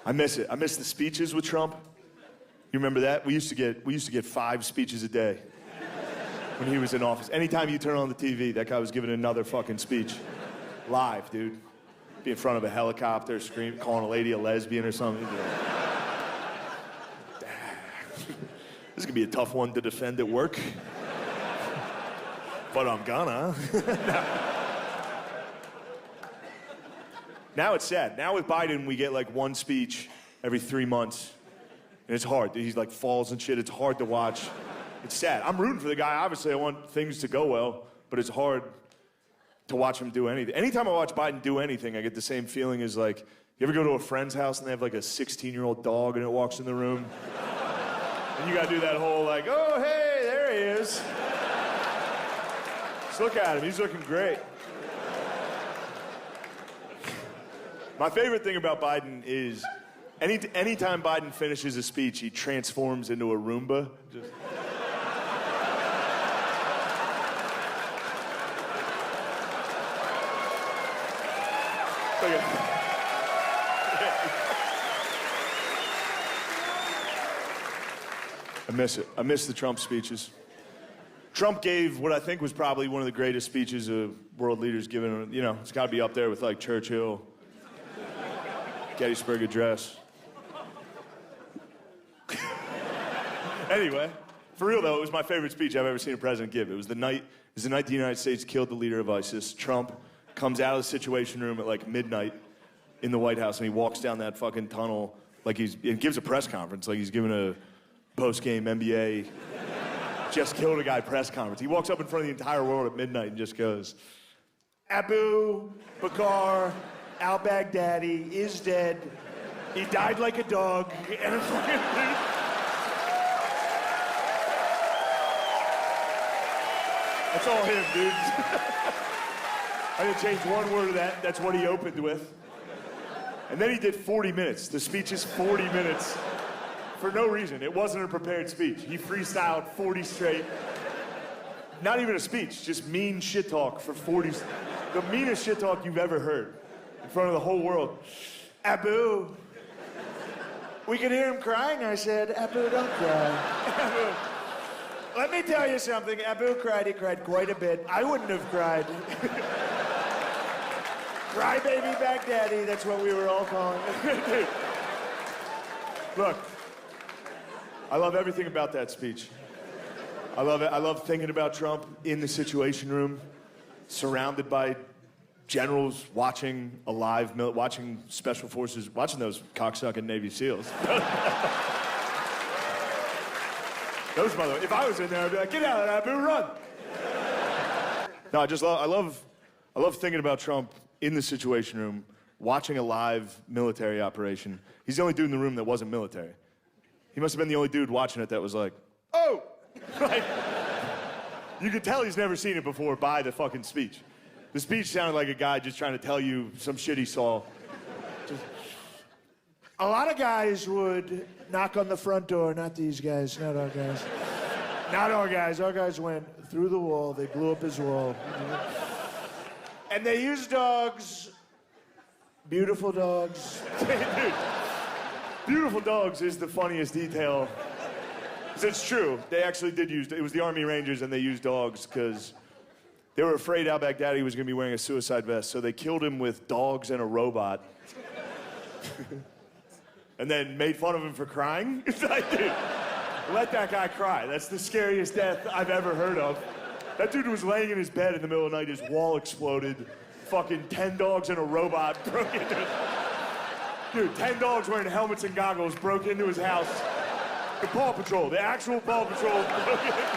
I miss it. I miss the speeches with Trump. You remember that? We used to get 5 speeches a day when he was in office. Anytime you turn on the TV, that guy was giving another fucking speech. Live, dude. Be in front of a helicopter, screaming, calling a lady a lesbian or something. This is gonna be a tough one to defend at work. But I'm gonna. Now it's sad. Now with Biden, we get like 1 speech every 3 months. And it's hard. He's like falls and shit. It's hard to watch. It's sad. I'm rooting for the guy. Obviously, I want things to go well, but it's hard to watch him do anything. Anytime I watch Biden do anything, I get the same feeling as like, you ever go to a friend's house and they have like a 16-year-old dog and it walks in the room? And you gotta do that whole like, oh, hey, there he is. Just look at him. He's looking great. My favorite thing about Biden is anytime Biden finishes a speech, he transforms into a Roomba. Just... I miss it. I miss the Trump speeches. Trump gave what I think was probably one of the greatest speeches a world leader's given. You know, it's got to be up there with like Churchill, Gettysburg Address. Anyway, for real though, it was my favorite speech I've ever seen a president give. It was the night the United States killed the leader of ISIS. Trump comes out of the Situation Room at like midnight in the White House and he walks down that fucking tunnel like and gives a press conference like he's giving a post-game NBA just killed a guy press conference. He walks up in front of the entire world at midnight and just goes, Abu Bakr al-Baghdadi is dead. He died like a dog. And that's all him, dude. I didn't change one word of that. That's what he opened with. And then he did 40 minutes. The speech is 40 minutes for no reason. It wasn't a prepared speech. He freestyled 40 straight. Not even a speech, just mean shit talk for 40. The meanest shit talk you've ever heard in front of the whole world. Abu. We could hear him crying. I said, Abu, don't cry. Abu. Let me tell you something. Abu cried. He cried quite a bit. I wouldn't have cried. Crybaby Baghdadi, that's what we were all calling it. Dude. Look, I love everything about that speech. I love it. I love thinking about Trump in the Situation Room, surrounded by generals watching watching special forces, watching those cocksucking Navy SEALs. Those motherfuckers. If I was in there, I'd be like, get out of there, Abu, run. No, I love thinking about Trump in the Situation Room, watching a live military operation. He's the only dude in the room that wasn't military. He must have been the only dude watching it that was like, oh! Like, you could tell he's never seen it before by the fucking speech. The speech sounded like a guy just trying to tell you some shit he saw. A lot of guys would knock on the front door, not these guys, not our guys. Not our guys. Our guys went through the wall. They blew up his wall. And they used dogs. Beautiful dogs. Dude, beautiful dogs is the funniest detail. It's true. They actually did use, it was the Army Rangers and they used dogs because they were afraid al-Baghdadi was going to be wearing a suicide vest, so they killed him with dogs and a robot. And then made fun of him for crying. It's like, dude, let that guy cry. That's the scariest death I've ever heard of. That dude was laying in his bed in the middle of the night, his wall exploded, fucking 10 dogs and a robot broke into his... Dude, 10 dogs wearing helmets and goggles broke into his house. The Paw Patrol, the actual Paw Patrol broke into...